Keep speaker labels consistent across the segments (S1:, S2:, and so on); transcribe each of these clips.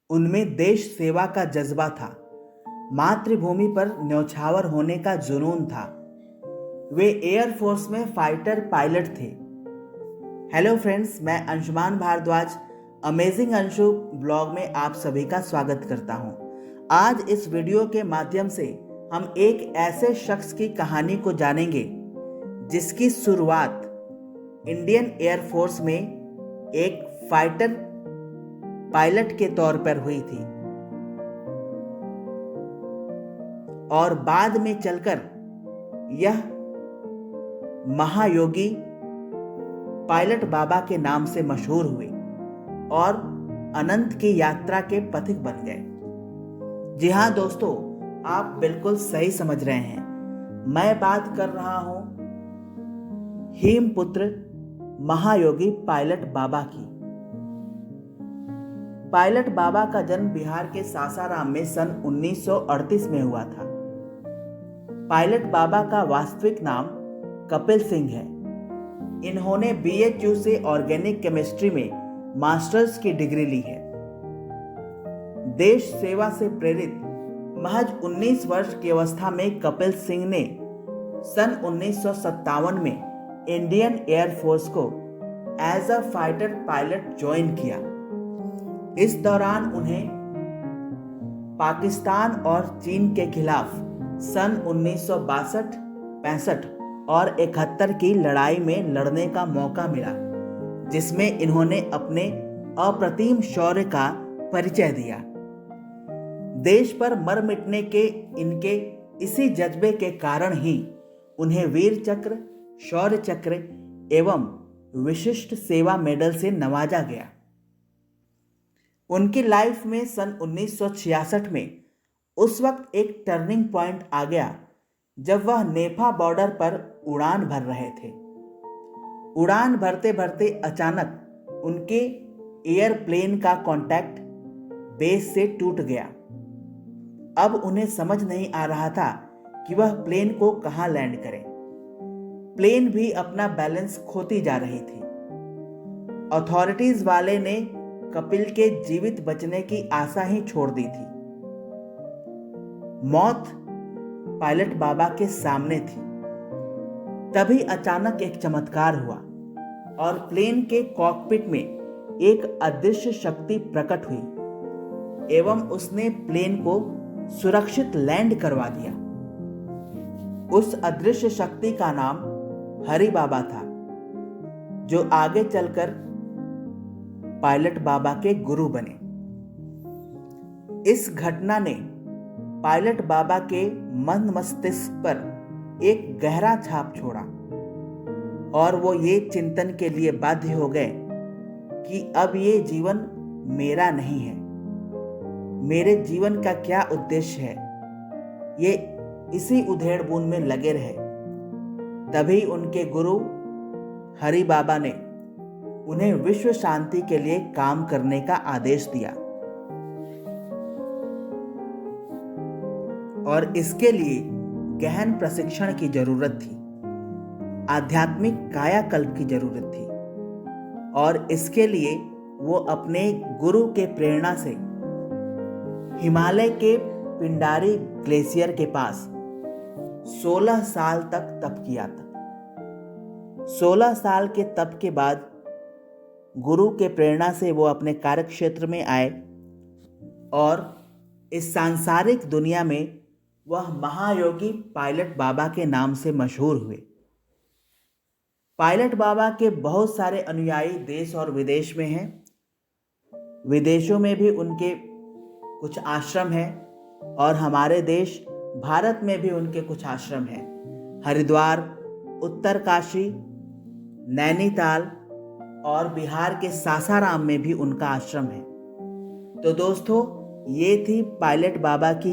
S1: उनमें देश सेवा का जज्बा था, मातृभूमि पर न्यौछावर होने का जुनून था। वे एयरफोर्स में फाइटर पायलट थे। हेलो फ्रेंड्स, मैं अंशुमान भारद्वाज अमेजिंग अंशु ब्लॉग में आप सभी का स्वागत करता हूं। आज इस वीडियो के माध्यम से हम एक ऐसे शख्स की कहानी को जानेंगे जिसकी शुरुआत इंडियन एयरफोर्स में एक फाइटर पायलट के तौर पर हुई थी और बाद में चलकर यह महायोगी पायलट बाबा के नाम से मशहूर हुए और अनंत की यात्रा के पथिक बन गए। जी हाँ दोस्तों, आप बिल्कुल सही समझ रहे हैं। मैं बात कर रहा हूं हेमपुत्र महायोगी पायलट बाबा की। पायलट बाबा का जन्म बिहार के सासाराम में सन 1938 में हुआ था। पायलट बाबा का वास्तविक नाम कपिल सिंह है। इन्होंने BHU से ऑर्गेनिक केमिस्ट्री में मास्टर्स की डिग्री ली है। देश सेवा से प्रेरित महज 19 वर्ष की अवस्था में कपिल सिंह ने सन 1957 में इंडियन एयरफोर्स को as a fighter pilot join किया। इस दौरान उन्हें पाकिस्तान और चीन के खिलाफ सन 1962, 65 और 71 की लड़ाई में लड़ने का मौका मिला, जिसमें इन्होंने अपने अप्रतिम शौर्य का परिचय दिया। देश पर मर मिटने के इनके इसी जज्बे के कारण ही उन्हें वीर चक्र, शौर्य चक्र एवं विशिष्ट सेवा मेडल से नवाजा गया। उनकी लाइफ में सन 1966 में उस वक्त एक टर्निंग पॉइंट आ गया जब वह नेफा बॉर्डर पर उड़ान भर रहे थे। उड़ान भरते भरते अचानक उनके एयरप्लेन का कांटेक्ट बेस से टूट गया। अब उन्हें समझ नहीं आ रहा था कि वह प्लेन को कहां लैंड करें। प्लेन भी अपना बैलेंस खोती जा रही थी। अथॉरिटीज वाले ने कपिल के जीवित बचने की आशा ही छोड़ दी थी। मौत पायलट बाबा के सामने थी। तभी अचानक एक चमत्कार हुआ और प्लेन के कॉकपिट में एक अदृश्य शक्ति प्रकट हुई एवं उसने प्लेन को सुरक्षित लैंड करवा दिया। उस अदृश्य शक्ति का नाम हरि बाबा था, जो आगे चलकर पायलट बाबा के गुरु बने। इस घटना ने पायलट बाबा के मन मस्तिष्क पर एक गहरा छाप छोड़ा और वो ये चिंतन के लिए बाध्य हो गए कि अब ये जीवन मेरा नहीं है। मेरे जीवन का क्या उद्देश्य है, ये इसी उधेड़ बुन में लगे रहे। तभी उनके गुरु हरि बाबा ने उन्हें विश्व शांति के लिए काम करने का आदेश दिया और इसके लिए गहन प्रशिक्षण की जरूरत थी, आध्यात्मिक कायाकल्प की जरूरत थी और इसके लिए वो अपने गुरु के प्रेरणा से हिमालय के पिंडारी ग्लेशियर के पास 16 साल तक तप किया था। 16 साल के तप के बाद गुरु के प्रेरणा से वो अपने कार्यक्षेत्र में आए और इस सांसारिक दुनिया में वह महायोगी पायलट बाबा के नाम से मशहूर हुए। पायलट बाबा के बहुत सारे अनुयायी देश और विदेश में हैं। विदेशों में भी उनके कुछ आश्रम हैं और हमारे देश भारत में भी उनके कुछ आश्रम हैं। हरिद्वार, उत्तरकाशी, नैनीताल और बिहार के सासाराम में भी उनका आश्रम है। तो दोस्तों, ये थी पायलट बाबा की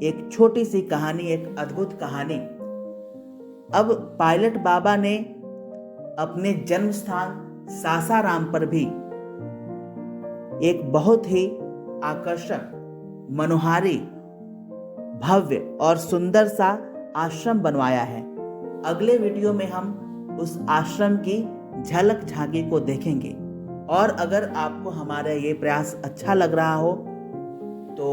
S1: एक छोटी सी कहानी, एक अद्भुत कहानी। अब पायलट बाबा ने अपने जन्म स्थान सासाराम पर भी एक बहुत ही आकर्षक, मनोहारी, भव्य और सुंदर सा आश्रम बनवाया है। अगले वीडियो में हम उस आश्रम की झलक झांकी को देखेंगे। और अगर आपको हमारा ये प्रयास अच्छा लग रहा हो तो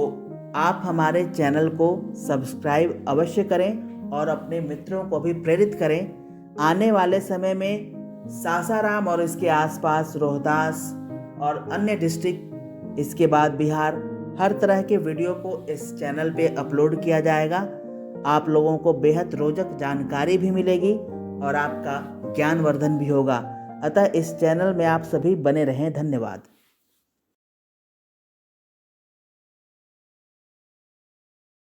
S1: आप हमारे चैनल को सब्सक्राइब अवश्य करें और अपने मित्रों को भी प्रेरित करें। आने वाले समय में सासाराम और इसके आसपास रोहतास और अन्य डिस्ट्रिक्ट, इसके बाद बिहार, हर तरह के वीडियो को इस चैनल पे अपलोड किया जाएगा। आप लोगों को बेहद रोचक जानकारी भी मिलेगी और आपका ज्ञानवर्धन भी होगा। अतः इस चैनल में आप सभी बने रहें। धन्यवाद।